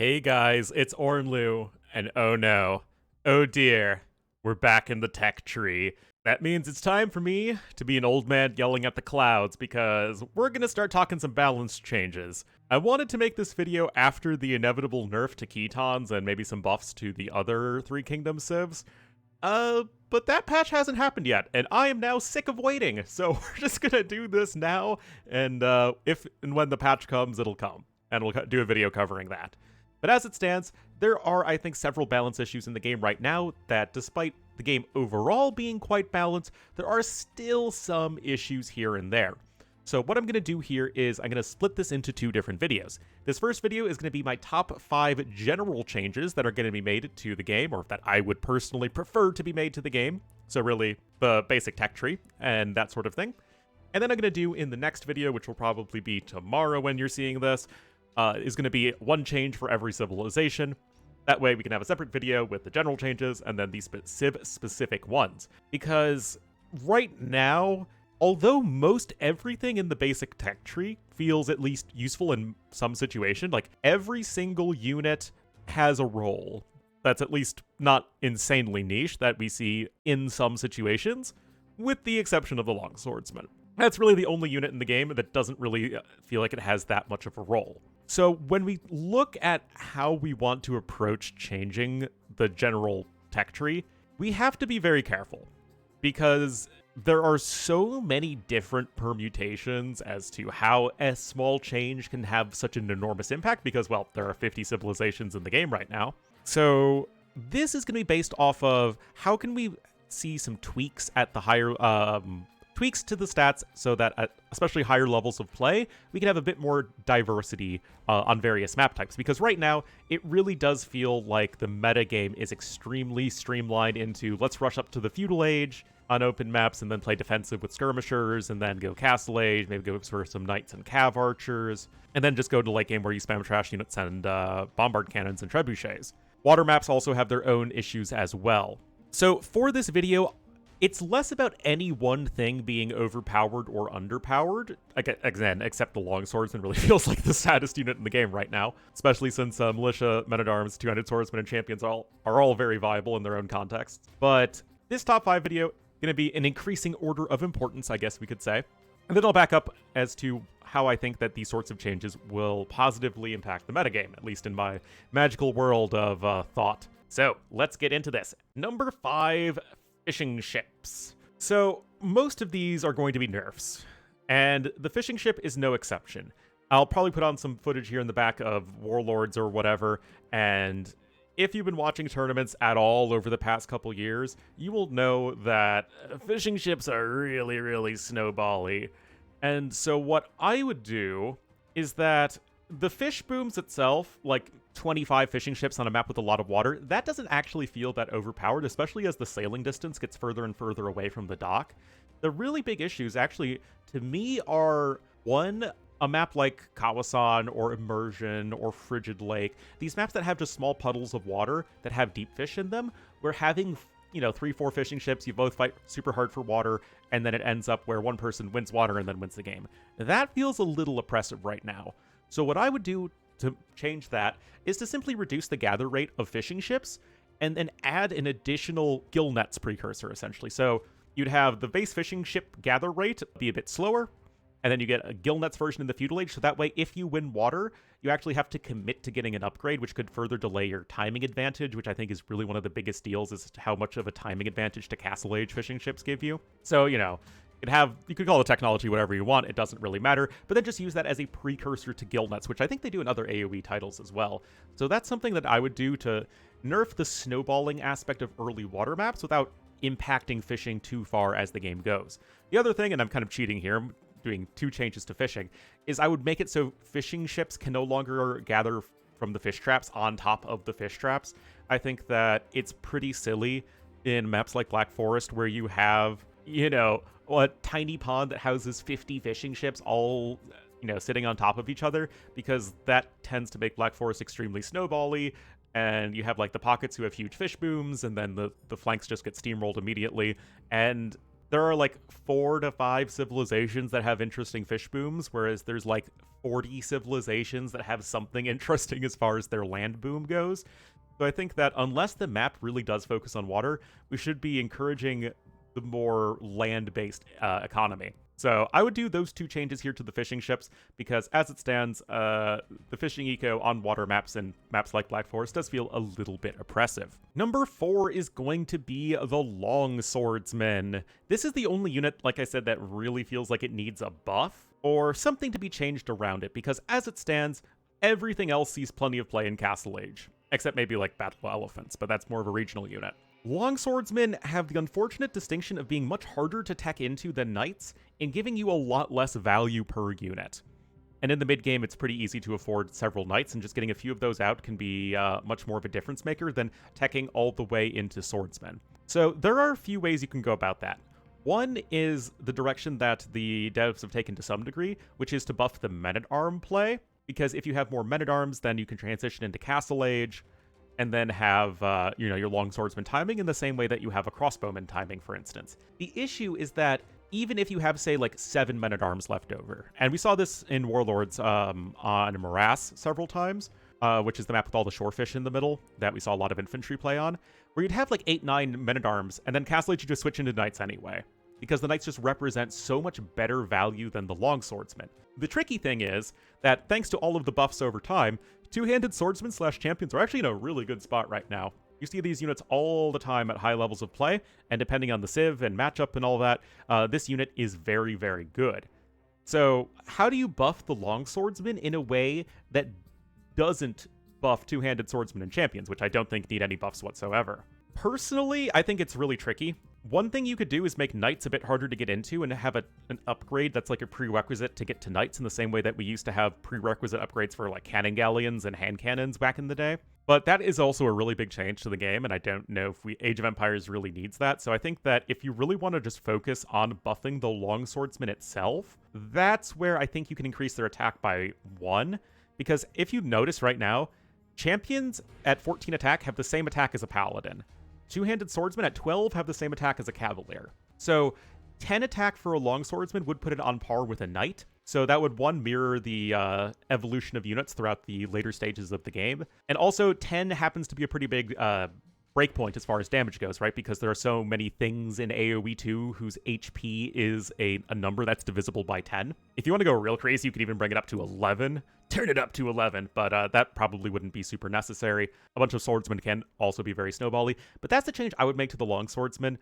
Hey guys, it's Ornlu, and oh no, oh dear, we're back in the tech tree. That means it's time for me to be an old man yelling at the clouds because we're gonna start talking some balance changes. I wanted to make this video after the inevitable nerf to Ketons and maybe some buffs to the other Three Kingdoms civs. But that patch hasn't happened yet, and I am now sick of waiting, so we're just gonna do this now, and if and when the patch comes, it'll come, and we'll do a video covering that. But as it stands, there are, I think, several balance issues in the game right now that, despite the game overall being quite balanced, there are still some issues here and there. So what I'm going to do here is I'm going to split this into two different videos. This first video is going to be my top 5 general changes that are going to be made to the game, or that I would personally prefer to be made to the game. So really, the basic tech tree and that sort of thing. And then I'm going to do in the next video, which will probably be tomorrow when you're seeing this, is going to be one change for every civilization. That way we can have a separate video with the general changes and then the civ-specific ones. Because right now, although most everything in the basic tech tree feels at least useful in some situation, like every single unit has a role that's at least not insanely niche that we see in some situations, with the exception of the longswordsman. That's really the only unit in the game that doesn't really feel like it has that much of a role. So when we look at how we want to approach changing the general tech tree, we have to be very careful, because there are so many different permutations as to how a small change can have such an enormous impact, because, well, there are 50 civilizations in the game right now. So this is going to be based off of how can we see some tweaks at the higher tweaks to the stats so that at especially higher levels of play, we can have a bit more diversity on various map types. Because right now, it really does feel like the metagame is extremely streamlined into let's rush up to the feudal age on open maps and then play defensive with skirmishers and then go castle age, maybe go for some knights and cav archers, and then just go to late game where you spam trash units and bombard cannons and trebuchets. Water maps also have their own issues as well. So for this video, it's less about any one thing being overpowered or underpowered. Again, except the longswordsman really feels like the saddest unit in the game right now, especially since militia, men-at-arms, two-handed swordsmen, and champions are all very viable in their own contexts. But this top 5 video is going to be an increasing order of importance, I guess we could say. And then I'll back up as to how I think that these sorts of changes will positively impact the metagame, at least in my magical world of thought. So let's get into this. Number 5, fishing ships. So most of these are going to be nerfs, and the fishing ship is no exception. I'll probably put on some footage here in the back of Warlords or whatever, and if you've been watching tournaments at all over the past couple years, you will know that fishing ships are really, really snowbally. And so what I would do is that the fish booms itself, like 25 fishing ships on a map with a lot of water, that doesn't actually feel that overpowered, especially as the sailing distance gets further and further away from the dock. The really big issues, actually, to me, are, one, a map like Kawasan or Immersion or Frigid Lake, these maps that have just small puddles of water that have deep fish in them, where having 3-4 fishing ships, you both fight super hard for water, and then it ends up where one person wins water and then wins the game. That feels a little oppressive right now. So what I would do to change that is to simply reduce the gather rate of fishing ships and then add an additional gill nets precursor, essentially. So you'd have the base fishing ship gather rate be a bit slower, and then you get a gill nets version in the feudal age, so that way if you win water, you actually have to commit to getting an upgrade, which could further delay your timing advantage, which I think is really one of the biggest deals, is how much of a timing advantage to castle age fishing ships give you. So, you could call the technology whatever you want, it doesn't really matter, but then just use that as a precursor to gill nets, which I think they do in other AoE titles as well. So that's something that I would do to nerf the snowballing aspect of early water maps without impacting fishing too far as the game goes. The other thing, and I'm kind of cheating here, I'm doing 2 changes to fishing, is I would make it so fishing ships can no longer gather from the fish traps on top of the fish traps. I think that it's pretty silly in maps like Black Forest where you have, a tiny pond that houses 50 fishing ships all, sitting on top of each other, because that tends to make Black Forest extremely snowbally, and you have, like, the pockets who have huge fish booms, and then the flanks just get steamrolled immediately, and there are like 4 to 5 civilizations that have interesting fish booms, whereas there's like 40 civilizations that have something interesting as far as their land boom goes. So I think that unless the map really does focus on water, we should be encouraging the more land-based economy. So I would do those 2 changes here to the fishing ships, because as it stands, the fishing eco on water maps and maps like Black Forest does feel a little bit oppressive. Number 4 is going to be the Long Swordsman. This is the only unit, like I said, that really feels like it needs a buff or something to be changed around it, because as it stands, everything else sees plenty of play in Castle Age, except maybe like Battle Elephants, but that's more of a regional unit. Long Swordsmen have the unfortunate distinction of being much harder to tech into than Knights, and giving you a lot less value per unit. And in the mid-game, it's pretty easy to afford several Knights, and just getting a few of those out can be much more of a difference maker than teching all the way into Swordsmen. So there are a few ways you can go about that. One is the direction that the devs have taken to some degree, which is to buff the Men-at-Arm play, because if you have more Men-at-Arms, then you can transition into Castle Age, and then have, your Long Swordsman timing in the same way that you have a Crossbowman timing, for instance. The issue is that even if you have, say, like 7 Men-at-Arms left over, and we saw this in Warlords on Morass several times, which is the map with all the shorefish in the middle that we saw a lot of infantry play on, where you'd have like 8-9 Men-at-Arms, and then Castle Age you just switch into Knights anyway, because the Knights just represent so much better value than the Long Swordsman. The tricky thing is that thanks to all of the buffs over time, Two-Handed Swordsmen / Champions are actually in a really good spot right now. You see these units all the time at high levels of play, and depending on the civ and matchup and all that, this unit is very, very good. So how do you buff the Long Swordsman in a way that doesn't buff Two-Handed Swordsmen and Champions, which I don't think need any buffs whatsoever? Personally, I think it's really tricky. One thing you could do is make Knights a bit harder to get into and have an upgrade that's like a prerequisite to get to Knights in the same way that we used to have prerequisite upgrades for like cannon galleons and hand cannons back in the day. But that is also a really big change to the game, and I don't know if Age of Empires really needs that. So I think that if you really want to just focus on buffing the Long Swordsman itself, that's where I think you can increase their attack by 1. Because if you notice right now, Champions at 14 attack have the same attack as a Paladin. Two-Handed Swordsmen at 12 have the same attack as a Cavalier. So 10 attack for a Long Swordsman would put it on par with a Knight. So that would, 1, mirror the evolution of units throughout the later stages of the game. And also 10 happens to be a pretty big breakpoint as far as damage goes, right? Because there are so many things in AoE2 whose HP is a number that's divisible by 10. If you want to go real crazy, you could even bring it up to 11. Turn it up to 11, but that probably wouldn't be super necessary. A bunch of swordsmen can also be very snowbally, but that's the change I would make to the Long Swordsman.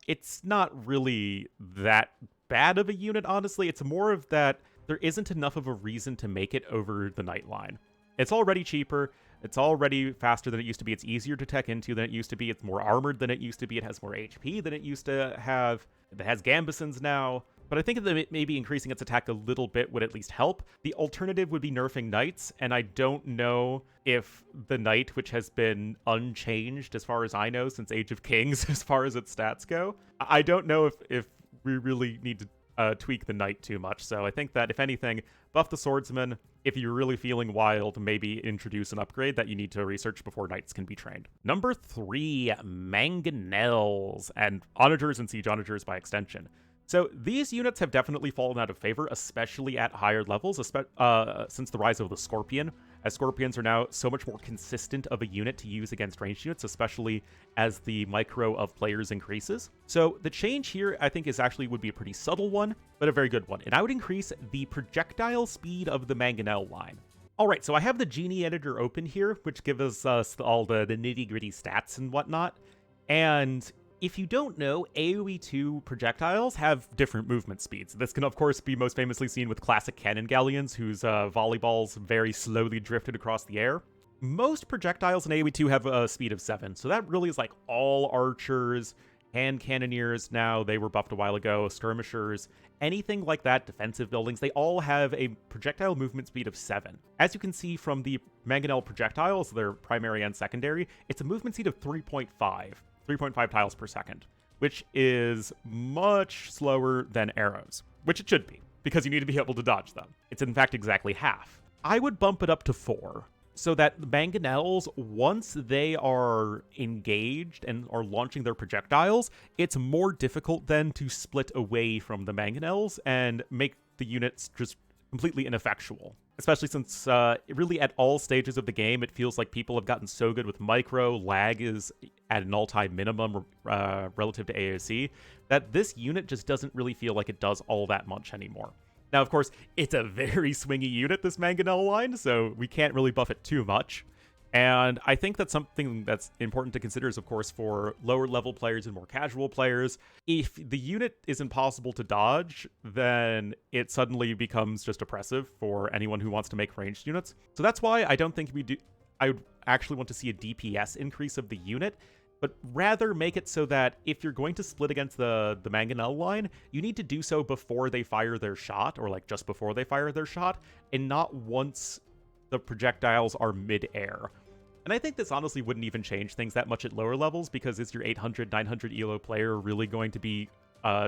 It's not really that bad of a unit, honestly. It's more of that there isn't enough of a reason to make it over the Knight line. It's already cheaper. It's already faster than it used to be. It's easier to tech into than it used to be. It's more armored than it used to be. It has more HP than it used to have. It has Gambesons now. But I think that maybe increasing its attack a little bit would at least help. The alternative would be nerfing Knights, and I don't know if the Knight, which has been unchanged as far as I know since Age of Kings as far as its stats go, I don't know if we really need to tweak the Knight too much. So I think that, if anything, buff the Swordsman. If you're really feeling wild, maybe introduce an upgrade that you need to research before Knights can be trained. Number 3, Mangonels, and Onagers and Siege Onagers by extension. So these units have definitely fallen out of favor, especially at higher levels, since the rise of the Scorpion, as Scorpions are now so much more consistent of a unit to use against ranged units, especially as the micro of players increases. So the change here, I think, would be a pretty subtle one, but a very good one. And I would increase the projectile speed of the Mangonel line. All right, so I have the Genie editor open here, which gives us all the nitty-gritty stats and whatnot. And if you don't know, AoE2 projectiles have different movement speeds. This can, of course, be most famously seen with classic cannon galleons, whose volleyballs very slowly drifted across the air. Most projectiles in AoE2 have a speed of 7, so that really is like all archers, hand cannoneers now, they were buffed a while ago, skirmishers, anything like that, defensive buildings, they all have a projectile movement speed of 7. As you can see from the Mangonel projectiles, their primary and secondary, it's a movement speed of 3.5 tiles per second, which is much slower than arrows, which it should be, because you need to be able to dodge them. It's in fact exactly half. I would bump it up to 4. so that the mangonels, once they are engaged and are launching their projectiles, it's more difficult then to split away from the mangonels and make the units just completely ineffectual. Especially since really at all stages of the game, it feels like people have gotten so good with micro, lag is at an all-time minimum relative to AOC, that this unit just doesn't really feel like it does all that much anymore. Now, of course, it's a very swingy unit, this Mangonel line, so we can't really buff it too much. And I think that's something that's important to consider is, of course, for lower level players and more casual players. If the unit is impossible to dodge, then it suddenly becomes just oppressive for anyone who wants to make ranged units. So that's why I don't think I would actually want to see a DPS increase of the unit, but rather make it so that if you're going to split against the Mangonel line, you need to do so before they fire their shot, or like just before they fire their shot, and not once the projectiles are mid-air. And I think this honestly wouldn't even change things that much at lower levels, because is your 800, 900 ELO player really going to be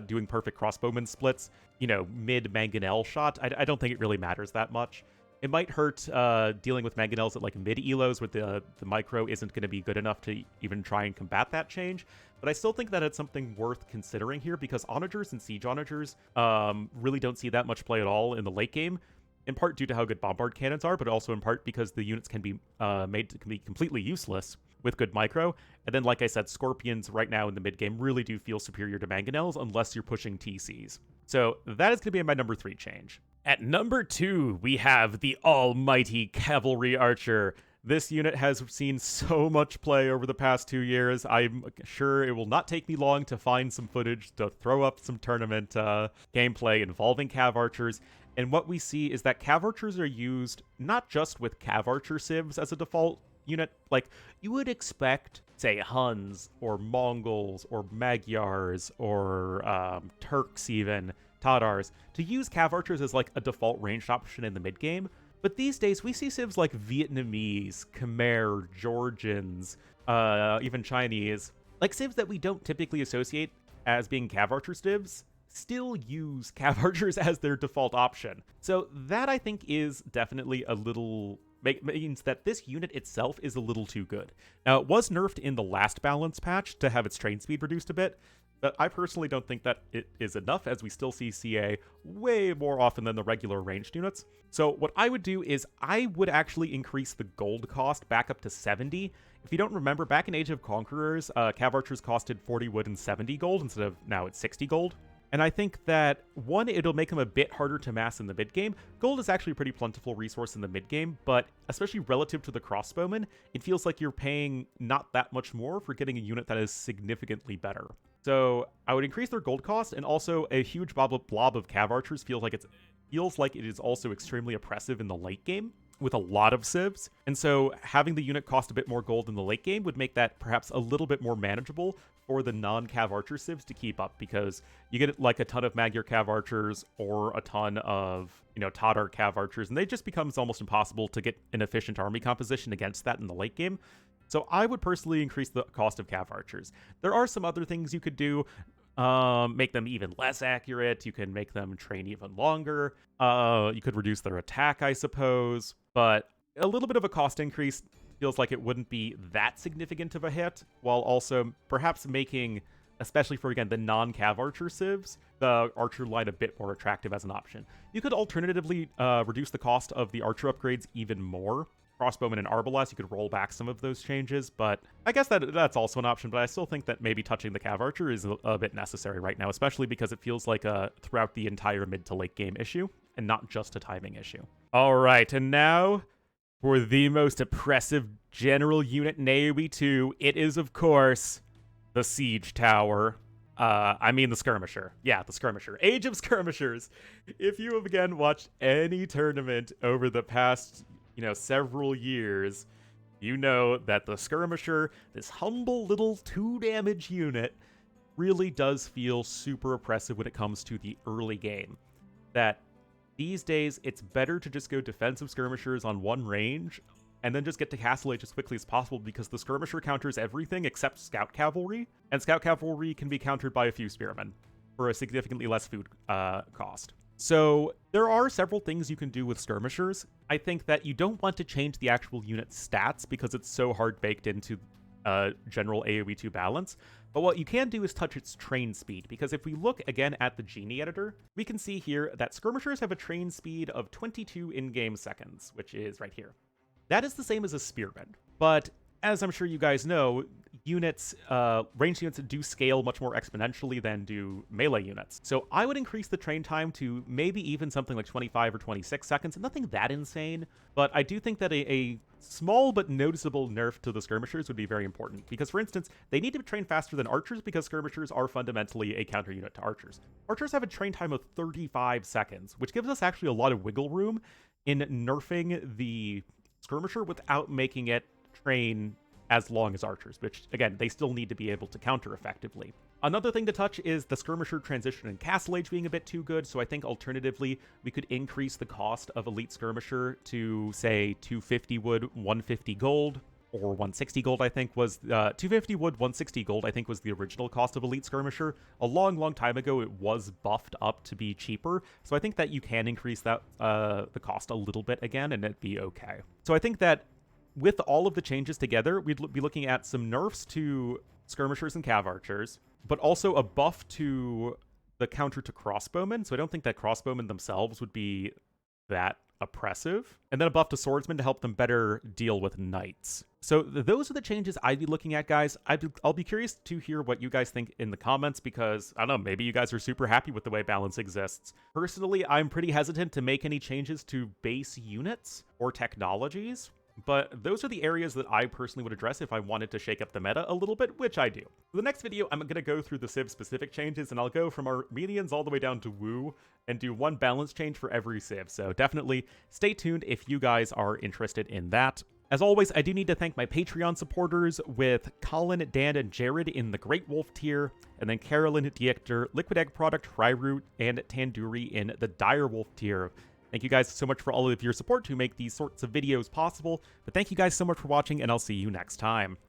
doing perfect crossbowman splits, mid-Mangonel shot? I don't think it really matters that much. It might hurt dealing with mangonels at like mid-elos where the micro isn't going to be good enough to even try and combat that change. But I still think that it's something worth considering here, because onagers and siege onagers really don't see that much play at all in the late game, in part due to how good bombard cannons are, but also in part because the units can be made to be completely useless with good micro. And then, like I said, scorpions right now in the mid-game really do feel superior to mangonels unless you're pushing TCs. So that is going to be my number 3 change. At number 2, we have the almighty Cavalry Archer. This unit has seen so much play over the past 2 years. I'm sure it will not take me long to find some footage to throw up some tournament gameplay involving Cav Archers. And what we see is that Cav Archers are used not just with Cav Archer civs as a default unit. Like, you would expect, say, Huns, or Mongols, or Magyars, or Turks even, Tatars, to use Cav Archers as like a default ranged option in the mid-game. But these days, we see civs like Vietnamese, Khmer, Georgians, even Chinese, like civs that we don't typically associate as being Cav Archer civs, still use Cav Archers as their default option. So that, I think, is definitely a little... means that this unit itself is a little too good. Now, it was nerfed in the last balance patch to have its train speed reduced a bit, but I personally don't think that it is enough, as we still see CA way more often than the regular ranged units. So what I would do is I would actually increase the gold cost back up to 70. If you don't remember, back in Age of Conquerors, Cav Archers costed 40 wood and 70 gold instead of now it's 60 gold. And I think that, one, it'll make them a bit harder to mass in the mid-game. Gold is actually a pretty plentiful resource in the mid-game, but especially relative to the crossbowman, it feels like you're paying not that much more for getting a unit that is significantly better. So I would increase their gold cost, and also a huge blob of Cav Archers feels like it is also extremely oppressive in the late game with a lot of civs. And so having the unit cost a bit more gold in the late game would make that perhaps a little bit more manageable for the non-Cav Archer civs to keep up, because you get like a ton of Magyar Cav Archers or a ton of, Tatar Cav Archers, and it just becomes almost impossible to get an efficient army composition against that in the late game. So I would personally increase the cost of Cav Archers. There are some other things you could do. Make them even less accurate. You can make them train even longer. You could reduce their attack, I suppose. But a little bit of a cost increase feels like it wouldn't be that significant of a hit, while also perhaps making, especially for, again, the non-Cav Archer civs, the Archer line a bit more attractive as an option. You could alternatively reduce the cost of the Archer upgrades even more. Crossbowman and Arbalest, you could roll back some of those changes, but I guess that's also an option. But I still think that maybe touching the Cav Archer is a bit necessary right now, especially because it feels like a throughout the entire mid to late game issue, and not just a timing issue. All right, and now for the most oppressive general unit in AoE2, it is, of course, the Siege Tower. The Skirmisher. Yeah, the Skirmisher. Age of Skirmishers. If you have, again, watched any tournament over the past several years, you know that the Skirmisher, this humble little 2-damage unit, really does feel super oppressive when it comes to the early game. That these days, it's better to just go defensive Skirmishers on one range, and then just get to Castle Age as quickly as possible, because the Skirmisher counters everything except Scout Cavalry, and Scout Cavalry can be countered by a few Spearmen for a significantly less food cost. So there are several things you can do with skirmishers. I think that you don't want to change the actual unit stats because it's so hard baked into general AoE2 balance. But what you can do is touch its train speed, because if we look again at the Genie editor, we can see here that skirmishers have a train speed of 22 in-game seconds, which is right here. That is the same as a spearman, but as I'm sure you guys know, units, ranged units do scale much more exponentially than do melee units. So I would increase the train time to maybe even something like 25 or 26 seconds, nothing that insane, but I do think that a small but noticeable nerf to the skirmishers would be very important, because for instance, they need to train faster than archers because skirmishers are fundamentally a counter unit to archers. Archers have a train time of 35 seconds, which gives us actually a lot of wiggle room in nerfing the skirmisher without making it train as long as archers, which, again, they still need to be able to counter effectively. Another thing to touch is the skirmisher transition in Castle Age being a bit too good, so I think alternatively, we could increase the cost of Elite Skirmisher to, say, 250 wood, 150 gold, or 160 gold, I think, was 250 wood, 160 gold, I think was the original cost of Elite Skirmisher. A long time ago, it was buffed up to be cheaper, so I think that you can increase that the cost a little bit again, and it'd be okay. So I think that with all of the changes together, we'd be looking at some nerfs to skirmishers and cav archers, but also a buff to the counter to crossbowmen, so I don't think that crossbowmen themselves would be that oppressive, and then a buff to swordsmen to help them better deal with knights. So those are the changes I'd be looking at, guys. I'll be curious to hear what you guys think in the comments, because, I don't know, maybe you guys are super happy with the way balance exists. Personally, I'm pretty hesitant to make any changes to base units or technologies, but those are the areas that I personally would address if I wanted to shake up the meta a little bit, which I do. For the next video, I'm going to go through the civ-specific changes, and I'll go from our medians all the way down to Wu, and do one balance change for every civ, so definitely stay tuned if you guys are interested in that. As always, I do need to thank my Patreon supporters, with Colin, Dan, and Jared in the Great Wolf tier, and then Carolyn, Diector, Liquid Egg Product, Ryroot, and Tanduri in the Dire Wolf tier. Thank you guys so much for all of your support to make these sorts of videos possible, but thank you guys so much for watching, and I'll see you next time.